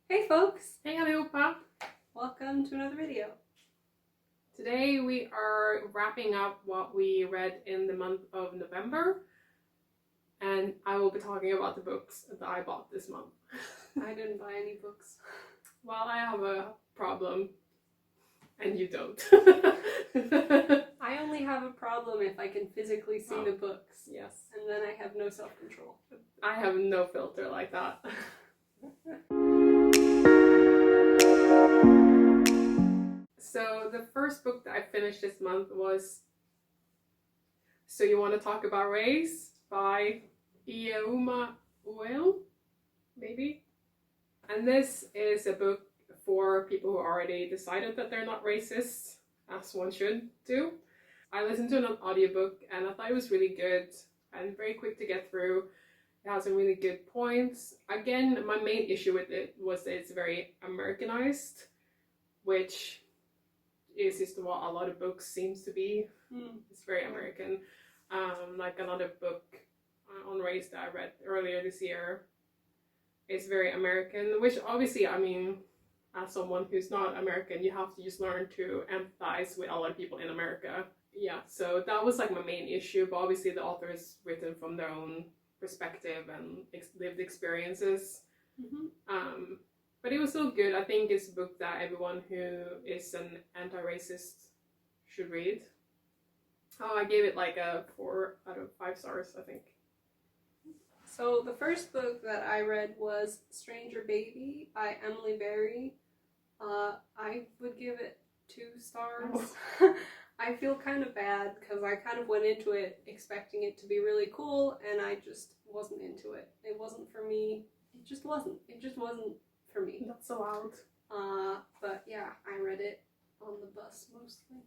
Hey folks! Hej allihopa! Welcome to another video. Today we are wrapping up what we read in the month of November, and I will be talking about the books that I bought this month. I didn't buy any books. Well, I have a problem, and you don't. I only have a problem if I can physically see the books, Yes. and then I have no self-control. I have no filter like that. So the first book that I finished this month was So You Want to Talk About Race by Ieuma Uel, maybe? And this is a book for people who already decided that they're not racist, as one should do. I listened to an audiobook and I thought it was really good and very quick to get through. It has some really good points. Again, my main issue with it was that it's very Americanized, which is just what a lot of books seems to be. It's very American. Like another book on race that I read earlier this year is very American, which obviously, I mean, as someone who's not American, you have to just learn to empathize with a lot of people in America. Yeah, so that was like my main issue, but obviously the author is written from their own perspective and lived experiences. But it was still good. I think it's a book that everyone who is an anti-racist should read. I gave it like a 4 out of 5 stars, I think. So the first book that I read was Stranger Baby by Emily Berry. I would give it 2 stars. I feel kind of bad because I kind of went into it expecting it to be really cool and I just wasn't into it. It wasn't for me. It just wasn't for me. That's so loud. But yeah, I read it on the bus mostly.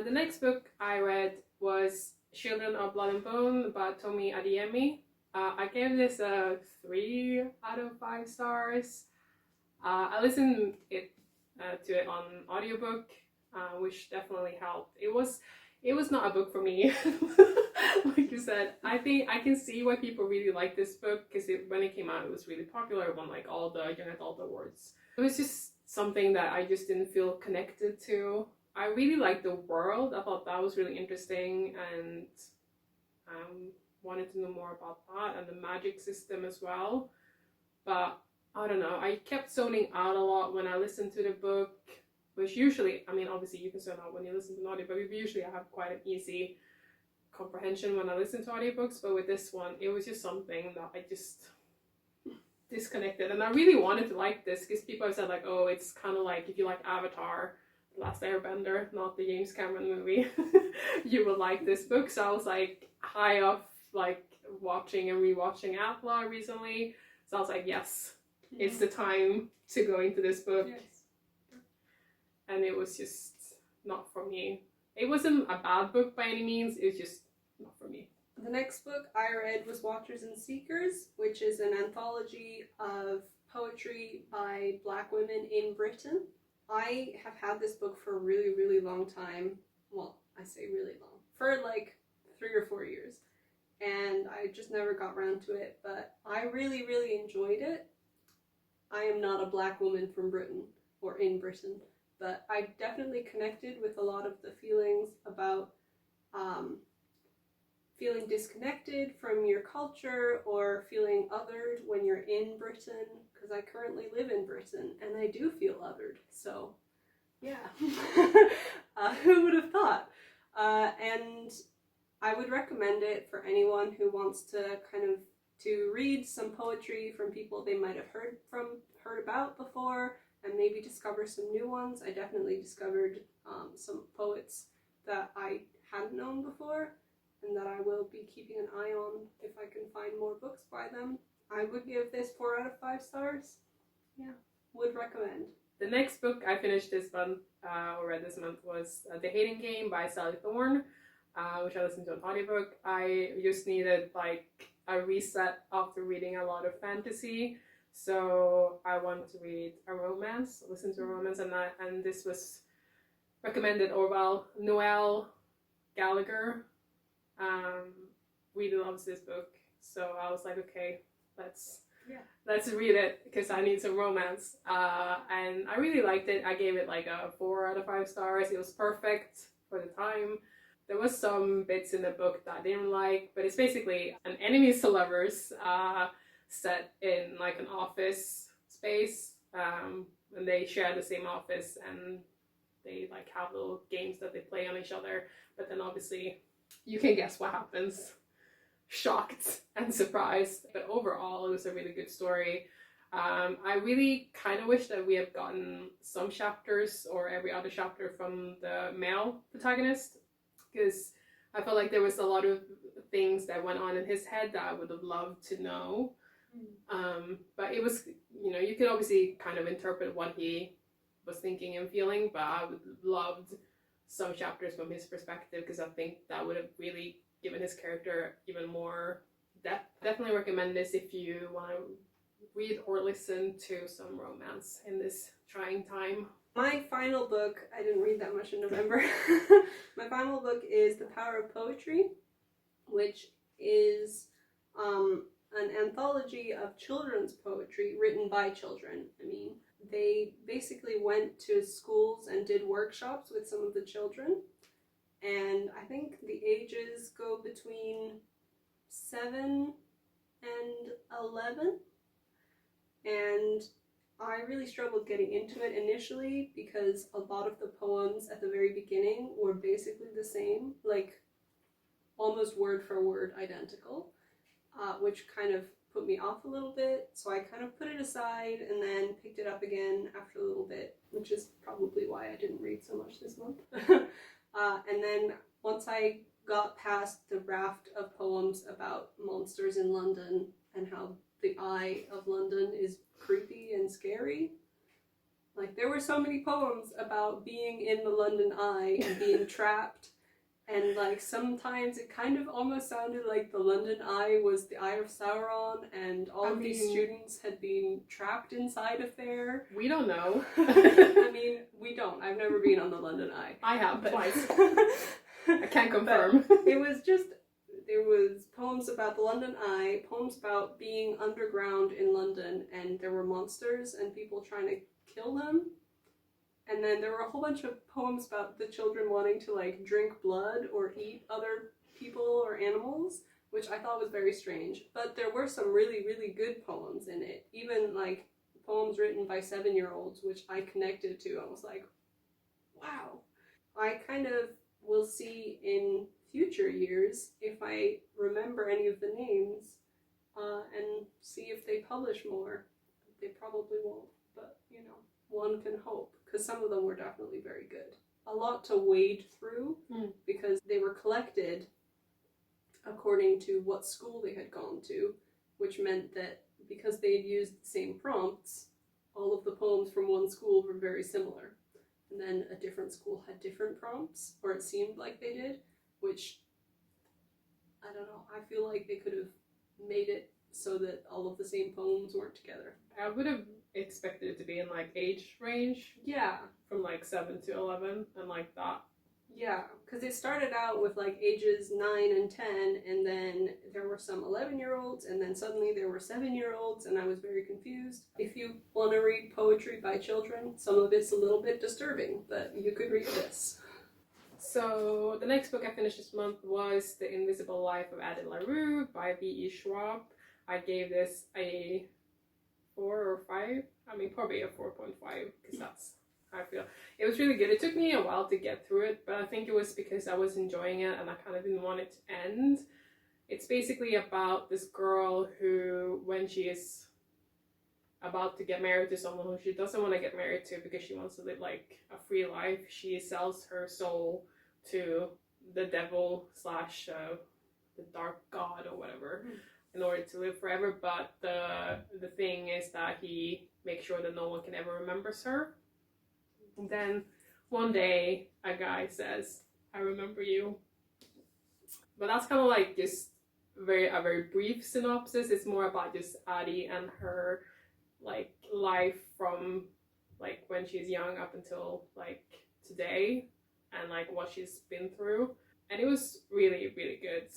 The next book I read was Children of Blood and Bone by Tomi Adeyemi. I gave this a 3 out of 5 stars. I listened to it on audiobook, which definitely helped. It was not a book for me. Like you said, I think I can see why people really like this book because when it came out, it was really popular. It won like all the young adult awards. It was just something that I just didn't feel connected to. I really liked the world. I thought that was really interesting and wanted to know more about that and the magic system as well. But I don't know, I kept zoning out a lot when I listened to the book, which usually, I mean, obviously you can zone out when you listen to an audiobook, but usually I have quite an easy comprehension when I listen to audiobooks, but with this one, it was just something that I just disconnected. And I really wanted to like this because people have said like, oh, it's kind of like if you like Avatar, The Last Airbender, not the James Cameron movie, you will like this book. So I was like high off like watching and rewatching Atla recently. So I was like, yes, it's the time to go into this book. Yes. And it was just not for me. It wasn't a bad book by any means, it was just not for me. The next book I read was Watchers and Seekers, which is an anthology of poetry by Black women in Britain. I have had this book for a really, really long time. Well, I say really long. For like 3 or 4 years. And I just never got around to it, but I really, really enjoyed it. I am not a Black woman from Britain, or in Britain, but I definitely connected with a lot of the feelings about feeling disconnected from your culture or feeling othered when you're in Britain, because I currently live in Britain and I do feel othered, so yeah. Who would have thought? And I would recommend it for anyone who wants to to read some poetry from people they might have heard about before and maybe discover some new ones. I definitely discovered some poets that I hadn't known before and that I will be keeping an eye on if I can find more books by them. I would give this 4 out of 5 stars. Yeah, would recommend. The next book I finished this month, or read this month, was The Hating Game by Sally Thorne, which I listened to an audiobook. I just needed like a reset after reading a lot of fantasy, so I wanted to read a romance, listen to a romance, and this was recommended, or Noelle Gallagher really loves this book, so I was like, okay, let's let's read it because I need some romance. And I really liked it. I gave it like a 4 out of 5 stars. It was perfect for the time. There was some bits in the book that I didn't like, but it's basically an enemies to lovers set in like an office space, and they share the same office, and they like have little games that they play on each other. But then obviously you can guess what happens. Shocked and surprised, but overall it was a really good story. I really kind of wish that we had gotten some chapters or every other chapter from the male protagonist, because I felt like there was a lot of things that went on in his head that I would have loved to know. But it was, you know, you could obviously kind of interpret what he was thinking and feeling, but I would have loved some chapters from his perspective, because I think that would have really given his character even more depth. Definitely recommend this if you want to read or listen to some romance in this trying time. My final book, I didn't read that much in November. My final book is The Power of Poetry, which is an anthology of children's poetry written by children. I mean, they basically went to schools and did workshops with some of the children. And I think the ages go between 7 and 11. And I really struggled getting into it initially because a lot of the poems at the very beginning were basically the same, like almost word for word identical, which kind of put me off a little bit. So I kind of put it aside and then picked it up again after a little bit, which is probably why I didn't read so much this month. And then once I got past the raft of poems about monsters in London and how the Eye of London is creepy and scary, like there were so many poems about being in the London Eye and being trapped, and like sometimes it kind of almost sounded like the London Eye was the Eye of Sauron, and all of these students had been trapped inside of there. We don't know. I mean, we don't. I've never been on the London Eye. I have, but twice. I can't confirm. It was just, there was poems about the London Eye, poems about being underground in London, and there were monsters and people trying to kill them. And then there were a whole bunch of poems about the children wanting to like drink blood or eat other people or animals, which I thought was very strange. But there were some really, really good poems in it. Even like poems written by 7-year-olds, which I connected to. I was like, wow. I kind of will see in future years if I remember any of the names and see if they publish more. They probably won't, but you know, one can hope, because some of them were definitely very good. A lot to wade through because they were collected according to what school they had gone to, which meant that because they had used the same prompts, all of the poems from one school were very similar. And then a different school had different prompts, or it seemed like they did, which, I don't know, I feel like they could have made it so that all of the same poems weren't together. I would have expected it to be in like age range. Yeah. From like 7 to 11 and like that. Yeah, because it started out with like ages 9 and 10, and then there were some 11-year-olds, and then suddenly there were 7-year-olds, and I was very confused. If you want to read poetry by children, some of it's a little bit disturbing, but you could read this. So the next book I finished this month was The Invisible Life of Addie LaRue by V.E. Schwab. I gave this a 4 or 5. I mean, probably a 4.5, because that's how I feel. It was really good. It took me a while to get through it, but I think it was because I was enjoying it and I kind of didn't want it to end. It's basically about this girl who, when she is about to get married to someone who she doesn't want to get married to because she wants to live like a free life, she sells her soul to the devil / the dark god or whatever in order to live forever. But the thing is that he makes sure that no one can ever remember her. And then one day a guy says, "I remember you." But that's kind of like just a very brief synopsis. It's more about just Addie and her like life from like when she's young up until like today, and like what she's been through. And it was really, really good.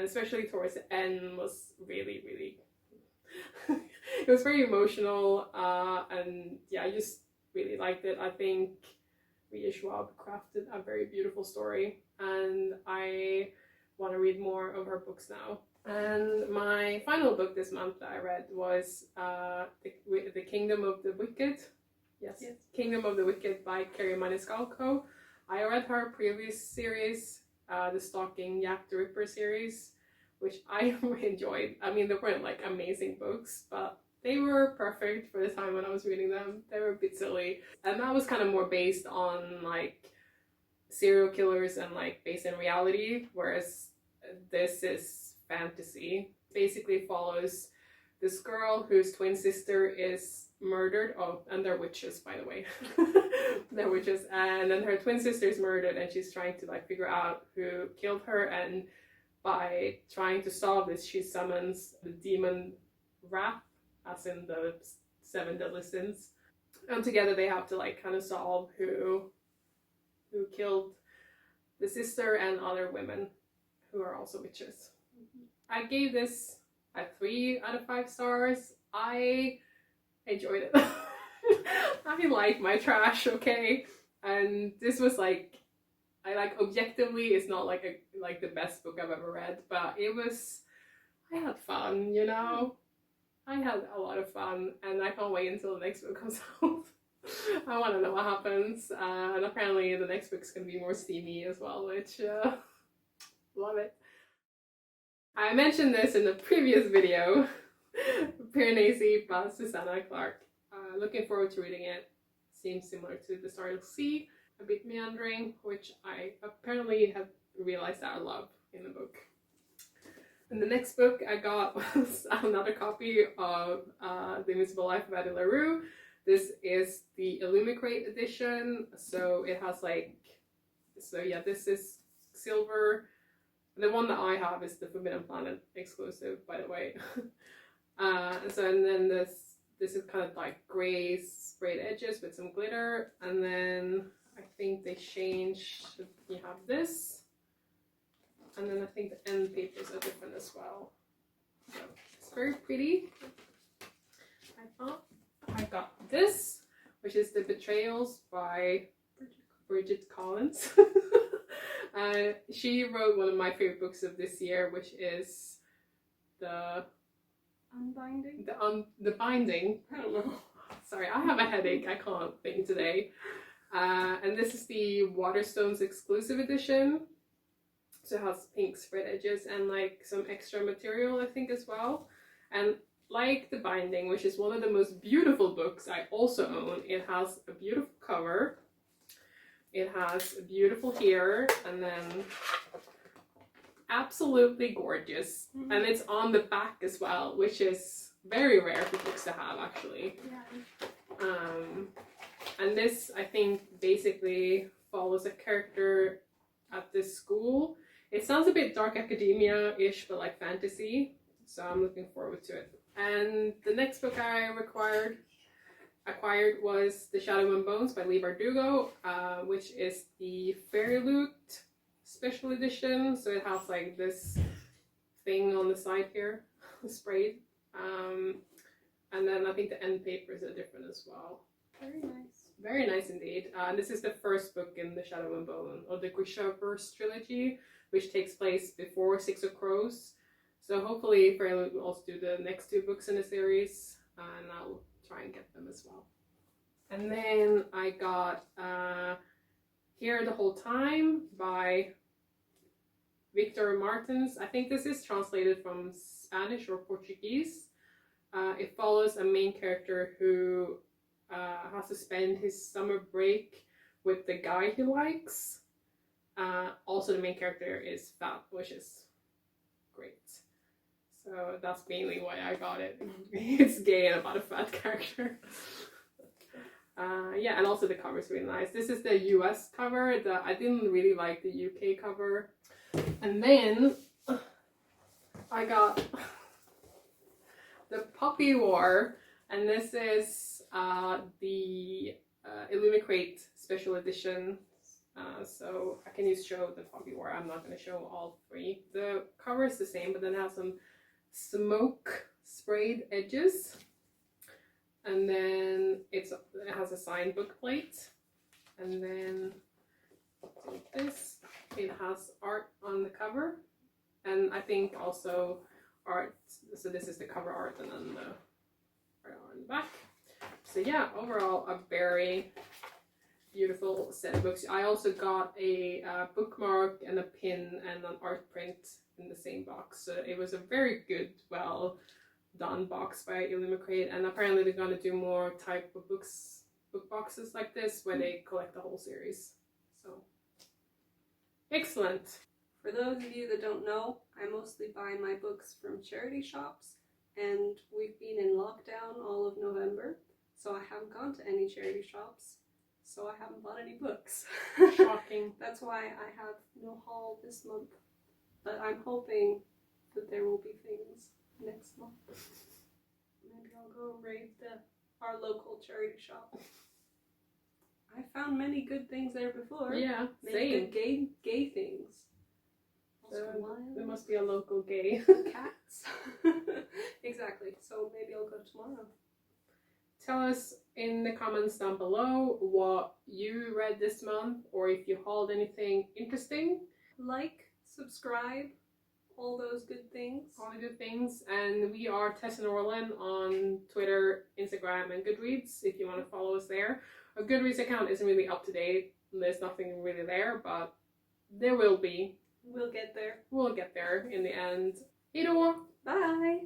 Especially towards the end was really, really It was very emotional, and yeah, I just really liked it. I think Rita Schwab crafted a very beautiful story, and I want to read more of her books now. And my final book this month that I read was The Kingdom of the Wicked. Yes. Kingdom of the Wicked by Kerri Maniscalco. I read her previous series, the Stalking Jack the Ripper series, which I enjoyed. I mean, they weren't like amazing books, but they were perfect for the time when I was reading them. They were a bit silly. And that was kind of more based on like serial killers and like based in reality, whereas this is fantasy. Basically follows this girl whose twin sister is murdered. Oh, and they're witches, by the way. They're witches. And then her twin sister is murdered, and she's trying to like figure out who killed her. And by trying to solve this, she summons the demon Wrath, as in the 7 deadly sins. And together they have to like kind of solve who killed the sister and other women who are also witches. I gave this a 3 out of 5 stars. I enjoyed it. I like my trash, okay? And this was like, I like objectively, it's not like the best book I've ever read, but I had fun, you know? I had a lot of fun, and I can't wait until the next book comes out. I want to know what happens, and apparently the next book's going to be more steamy as well, which, love it. I mentioned this in the previous video, Piranesi by Susanna Clarke. Looking forward to reading it. Seems similar to The Startled Sea, a bit meandering, which I apparently have realized that I love in the book. And the next book I got was another copy of The Invisible Life of Addie LaRue. This is the Illumicrate edition, so it has like, so yeah, this is silver. The one that I have is the Forbidden Planet exclusive, by the way. And then this is kind of like gray sprayed edges with some glitter, and then I think they changed. You have this, and then I think the end papers are different as well. So it's very pretty. I thought I got this, which is The Betrayals by Bridget Collins. She wrote one of my favorite books of this year, which is the Unbinding? The Binding. I don't know. Sorry, I have a headache. I can't think today. And this is the Waterstones exclusive edition. So it has pink spread edges and like some extra material, I think, as well. And like The Binding, which is one of the most beautiful books I also own, it has a beautiful cover. It has a beautiful hair, and then absolutely gorgeous. Mm-hmm. And it's on the back as well, which is very rare for books to have, actually. Yeah. And this, I think, basically follows a character at this school. It sounds a bit dark academia-ish, but like fantasy. So I'm looking forward to it. And the next book I acquired was The Shadow and Bones by Leigh Bardugo, which is the Fairy Loot special edition. So it has like this thing on the side here, sprayed. And then I think the end papers are different as well. Very nice. Very nice indeed. This is the first book in The Shadow and Bone, or the Grishaverse trilogy, which takes place before Six of Crows. So hopefully Fairy Loot will also do the next 2 books in the series, and I'll try and get them as well. And then I got Here the Whole Time by Victor Martins. I think this is translated from Spanish or Portuguese. It follows a main character who has to spend his summer break with the guy he likes. Also the main character is fat, which is great. So that's mainly why I got it. It's gay and about a fat character. Yeah, and also the cover is really nice. This is the US cover. I didn't really like the UK cover. And then I got The Puppy War, and this is the Illumicrate special edition. So I can just show The Puppy War. I'm not going to show all 3. The cover is the same, but then it has some smoke sprayed edges, and then it has a signed book plate, and then this, it has art on the cover, and I think also art, so this is the cover art and then the art on the back. So yeah, overall a very beautiful set of books. I also got a bookmark and a pin and an art print in the same box, so it was a very good, well done box by Illumicrate, and apparently they're going to do more type of book boxes like this where they collect the whole series. So excellent. For those of you that don't know, I mostly buy my books from charity shops, and we've been in lockdown all of November, so I haven't gone to any charity shops, so I haven't bought any books. Shocking. That's why I have no haul this month, but I'm hoping that there will be things next month. Maybe I'll go raid our local charity shop. I found many good things there before. Yeah, Many same. good gay things. Oscar Wilde. There must be a local gay. Cats. Exactly. So maybe I'll go tomorrow. Tell us in the comments down below what you read this month, or if you hauled anything interesting. Like, subscribe, all those good things. All the good things. And we are Tess and Orlin on Twitter, Instagram, and Goodreads if you want to follow us there. Our Goodreads account isn't really up to date. There's nothing really there, but there will be. We'll get there. We'll get there in the end. Hejdå! Bye!